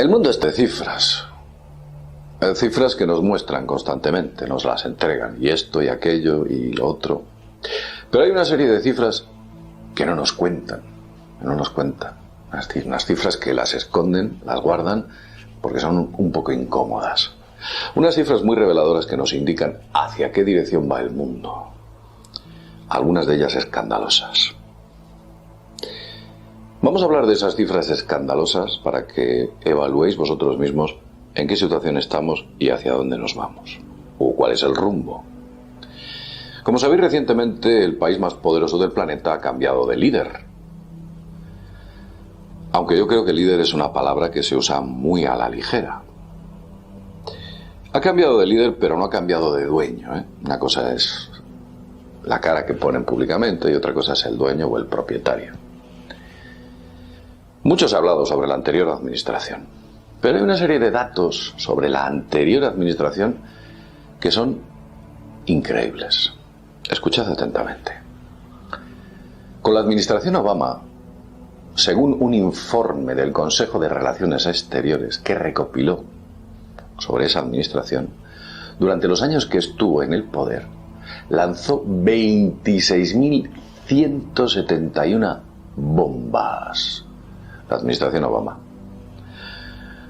El mundo es de cifras. Cifras que nos muestran constantemente, nos las entregan, y esto y aquello y lo otro. Pero hay una serie de cifras que no nos cuentan, unas cifras que las esconden, las guardan, porque son un poco incómodas. Unas cifras muy reveladoras que nos indican hacia qué dirección va el mundo. Algunas de ellas escandalosas. Vamos a hablar de esas cifras escandalosas para que evaluéis vosotros mismos en qué situación estamos y hacia dónde nos vamos, o cuál es el rumbo. Como sabéis, recientemente el país más poderoso del planeta ha cambiado de líder. Aunque yo creo que líder es una palabra que se usa muy a la ligera. Ha cambiado de líder, pero no ha cambiado de dueño, ¿eh? Una cosa es la cara que ponen públicamente y otra cosa es el dueño o el propietario. Mucho se ha hablado sobre la anterior administración, pero hay una serie de datos sobre la anterior administración que son increíbles. Escuchad atentamente. Con la administración Obama, según un informe del Consejo de Relaciones Exteriores que recopiló sobre esa administración, durante los años que estuvo en el poder, lanzó 26.171 bombas. La administración Obama.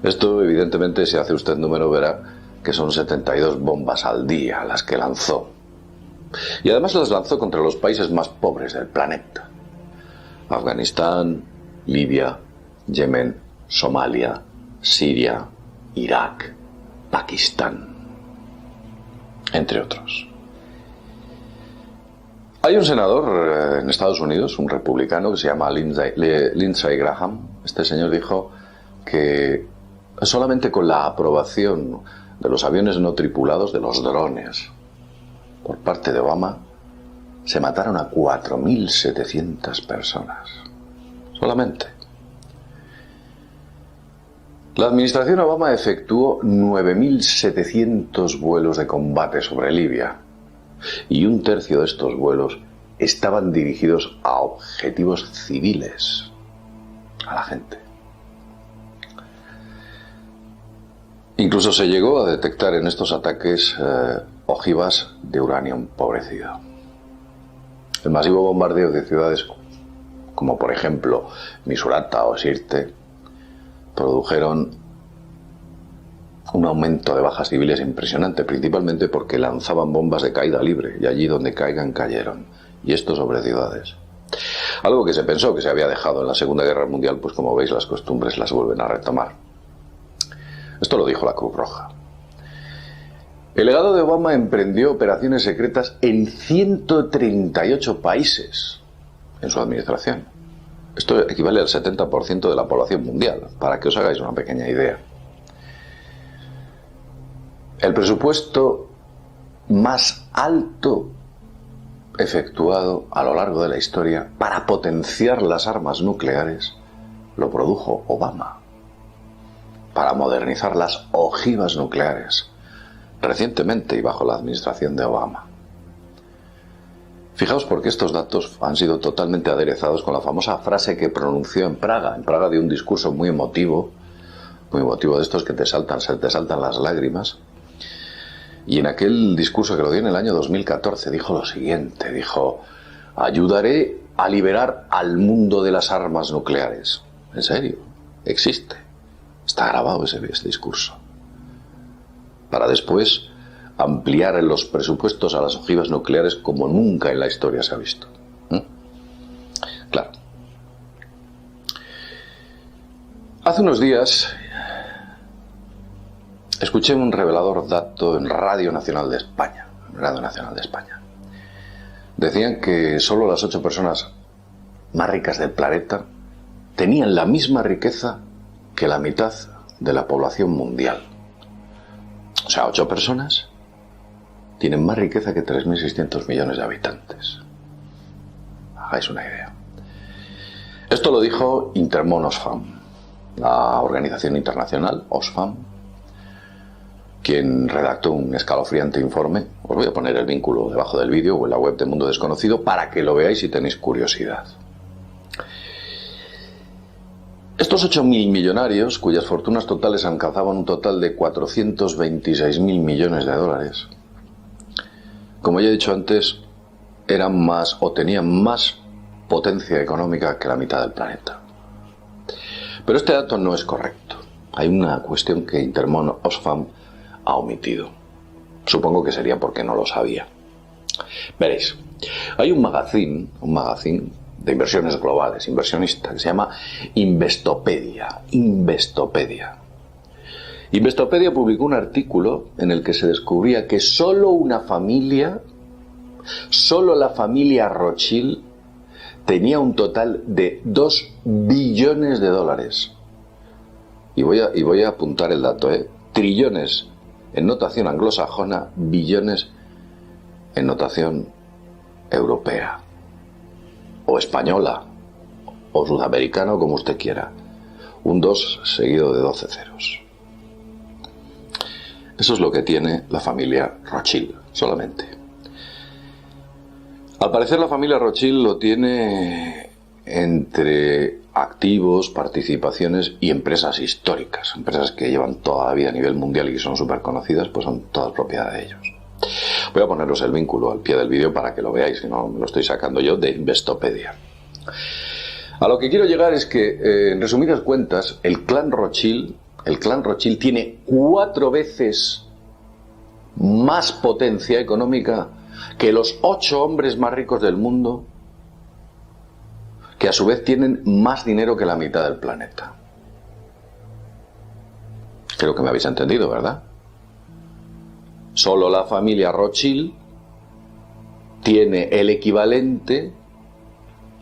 Esto, evidentemente, si hace usted número, verá que son 72 bombas al día las que lanzó. Y además las lanzó contra los países más pobres del planeta. Afganistán, Libia, Yemen, Somalia, Siria, Irak, Pakistán, entre otros. Hay un senador en Estados Unidos, un republicano, que se llama Lindsey Graham. Este señor dijo que solamente con la aprobación de los aviones no tripulados, de los drones, por parte de Obama, se mataron a 4.700 personas. Solamente. La administración Obama efectuó 9.700 vuelos de combate sobre Libia. Y un tercio de estos vuelos estaban dirigidos a objetivos civiles, a la gente. Incluso se llegó a detectar en estos ataques ojivas de uranio empobrecido. El masivo bombardeo de ciudades como por ejemplo Misurata o Sirte produjeron un aumento de bajas civiles impresionante, principalmente porque lanzaban bombas de caída libre y allí donde caigan cayeron, y esto sobre ciudades. Algo que se pensó que se había dejado en la Segunda Guerra Mundial, pues como veis las costumbres las vuelven a retomar. Esto lo dijo la Cruz Roja. El legado de Obama emprendió operaciones secretas en 138 países en su administración. Esto equivale al 70% de la población mundial, para que os hagáis una pequeña idea. El presupuesto más alto efectuado a lo largo de la historia para potenciar las armas nucleares lo produjo Obama. Para modernizar las ojivas nucleares, recientemente y bajo la administración de Obama. Fijaos porque estos datos han sido totalmente aderezados con la famosa frase que pronunció en Praga. En Praga dio un discurso muy emotivo de estos que se te saltan las lágrimas. Y en aquel discurso que lo dio en el año 2014 dijo lo siguiente, dijo: ayudaré a liberar al mundo de las armas nucleares. En serio, existe, está grabado ese discurso. Para después ampliar en los presupuestos a las ojivas nucleares como nunca en la historia se ha visto. Claro. Hace unos días escuché un revelador dato en Radio Nacional de España. Decían que solo las 8 personas más ricas del planeta tenían la misma riqueza que la mitad de la población mundial. O sea, 8 personas tienen más riqueza que 3.600 millones de habitantes. Hagáis una idea. Esto lo dijo Intermon Oxfam, la organización internacional Oxfam, quien redactó un escalofriante informe. Os voy a poner el vínculo debajo del vídeo o en la web de Mundo Desconocido para que lo veáis si tenéis curiosidad. Estos 8.000 millonarios, cuyas fortunas totales alcanzaban un total de 426.000 millones de dólares, como ya he dicho antes, eran más o tenían más potencia económica que la mitad del planeta. Pero este dato no es correcto. Hay una cuestión que Intermon Oxfam ha omitido. Supongo que sería porque no lo sabía. Veréis, hay un magazine de inversiones globales, inversionista, que se llama Investopedia. Investopedia publicó un artículo en el que se descubría que solo la familia Rothschild tenía un total de 2 billones de dólares. Y voy a apuntar el dato, trillones en notación anglosajona, billones en notación europea, o española, o sudamericana, o como usted quiera. Un 2 seguido de 12 ceros. Eso es lo que tiene la familia Rothschild, solamente. Al parecer la familia Rothschild lo tiene entre activos, participaciones y empresas históricas. Empresas que llevan toda la vida a nivel mundial y que son súper conocidas, pues son todas propiedad de ellos. Voy a poneros el vínculo al pie del vídeo para que lo veáis, si no me lo estoy sacando yo de Investopedia. A lo que quiero llegar es que, en resumidas cuentas, el clan Rothschild tiene 4 veces más potencia económica que los 8 hombres más ricos del mundo, que a su vez tienen más dinero que la mitad del planeta. Creo que me habéis entendido, ¿verdad? Solo la familia Rothschild tiene el equivalente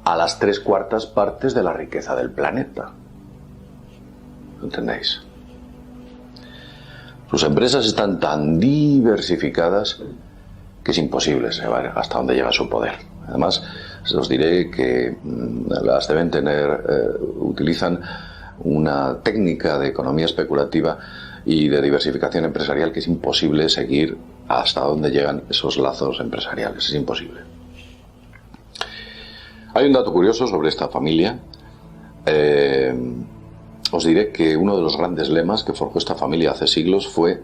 a las 3/4 partes de la riqueza del planeta. ¿Entendéis? Sus empresas están tan diversificadas que es imposible saber hasta dónde llega su poder. Además, os diré que las deben tener, utilizan una técnica de economía especulativa y de diversificación empresarial que es imposible seguir hasta dónde llegan esos lazos empresariales. Es imposible. Hay un dato curioso sobre esta familia. Os diré que uno de los grandes lemas que forjó esta familia hace siglos fue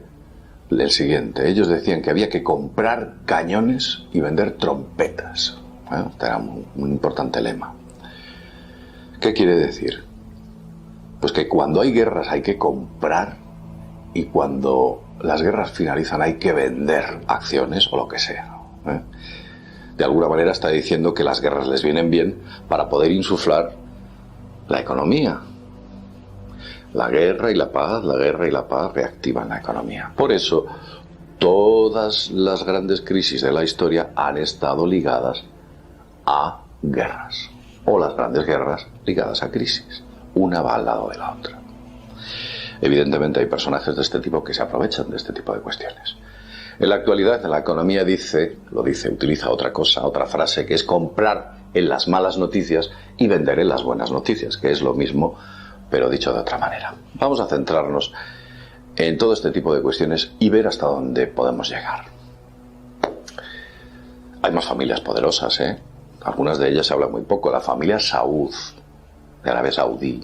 el siguiente. Ellos decían que había que comprar cañones y vender trompetas. Este era un importante lema. ¿Qué quiere decir? Pues que cuando hay guerras hay que comprar y cuando las guerras finalizan hay que vender acciones o lo que sea. De alguna manera está diciendo que las guerras les vienen bien para poder insuflar la economía. La guerra y la paz reactivan la economía. Por eso, todas las grandes crisis de la historia han estado ligadas a guerras. O las grandes guerras ligadas a crisis. Una va al lado de la otra. Evidentemente hay personajes de este tipo que se aprovechan de este tipo de cuestiones. En la actualidad, la economía utiliza otra cosa, otra frase, que es comprar en las malas noticias y vender en las buenas noticias, que es lo mismo, pero dicho de otra manera. Vamos a centrarnos en todo este tipo de cuestiones y ver hasta dónde podemos llegar. Hay más familias poderosas, Algunas de ellas se habla muy poco. La familia Saud, de Arabia Saudí,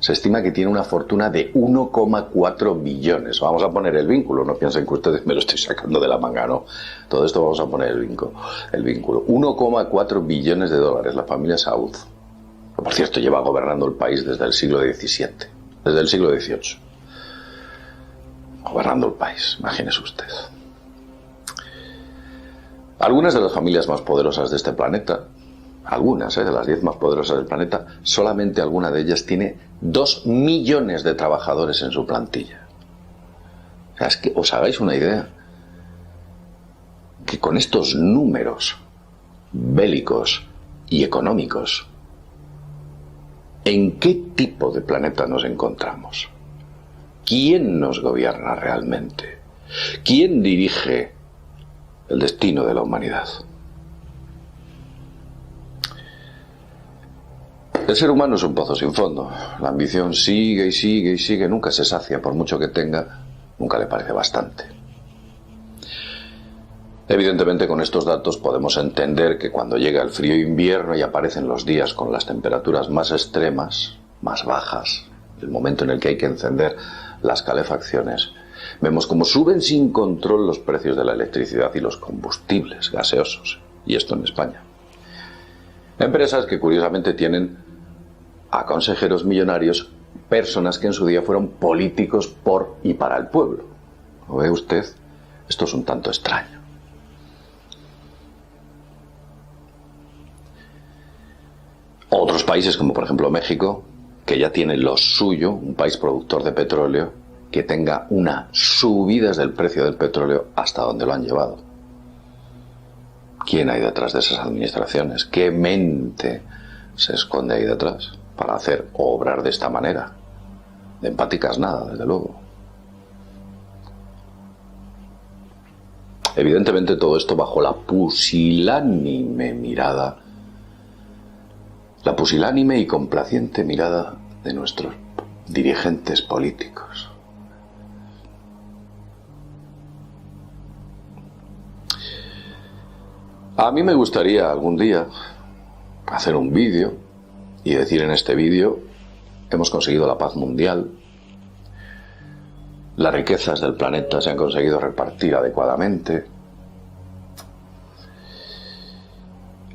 se estima que tiene una fortuna de 1,4 billones. Vamos a poner el vínculo, no piensen que ustedes me lo estoy sacando de la manga, no. Todo esto vamos a poner el vínculo. 1,4 billones de dólares, la familia Saud. Que, por cierto, lleva gobernando el país desde el siglo XVII, desde el siglo XVIII. Gobernando el país, imagínese usted. Algunas de las familias más poderosas de este planeta, algunas de las 10 más poderosas del planeta, solamente alguna de ellas tiene 2 millones de trabajadores en su plantilla. O sea, es que os hagáis una idea que con estos números bélicos y económicos, ¿en qué tipo de planeta nos encontramos? ¿Quién nos gobierna realmente? ¿Quién dirige el destino de la humanidad? El ser humano es un pozo sin fondo. La ambición sigue y sigue y sigue, nunca se sacia, por mucho que tenga, nunca le parece bastante. Evidentemente, con estos datos podemos entender que cuando llega el frío invierno y aparecen los días con las temperaturas más extremas, más bajas, el momento en el que hay que encender las calefacciones, vemos cómo suben sin control los precios de la electricidad y los combustibles gaseosos, y esto en España. Empresas que curiosamente tienen a consejeros millonarios, personas que en su día fueron políticos por y para el pueblo. ¿Lo ve usted? Esto es un tanto extraño. Otros países, como por ejemplo México, que ya tiene lo suyo, un país productor de petróleo, que tenga unas subidas del precio del petróleo hasta donde lo han llevado. ¿Quién hay detrás de esas administraciones? ¿Qué mente se esconde ahí detrás para hacer o obrar de esta manera? De empáticas nada, desde luego. Evidentemente todo esto bajo la pusilánime mirada, la pusilánime y complaciente mirada de nuestros dirigentes políticos. A mí me gustaría algún día hacer un vídeo y decir en este vídeo: hemos conseguido la paz mundial, las riquezas del planeta se han conseguido repartir adecuadamente,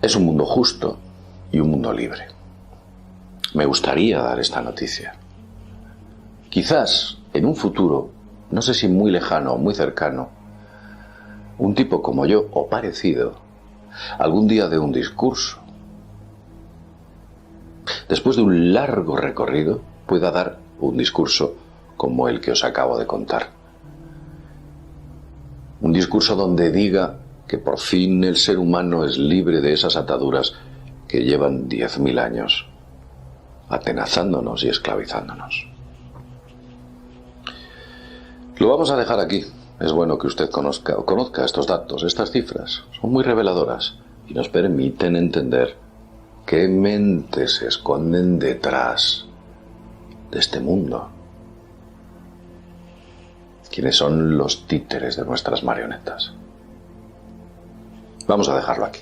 es un mundo justo y un mundo libre. Me gustaría dar esta noticia. Quizás en un futuro, no sé si muy lejano o muy cercano, un tipo como yo o parecido algún día dé un discurso. Después de un largo recorrido, pueda dar un discurso como el que os acabo de contar. Un discurso donde diga que por fin el ser humano es libre de esas ataduras que llevan 10.000 años atenazándonos y esclavizándonos. Lo vamos a dejar aquí. Es bueno que usted conozca estos datos, estas cifras. Son muy reveladoras y nos permiten entender qué mentes se esconden detrás de este mundo. ¿Quiénes son los títeres de nuestras marionetas? Vamos a dejarlo aquí.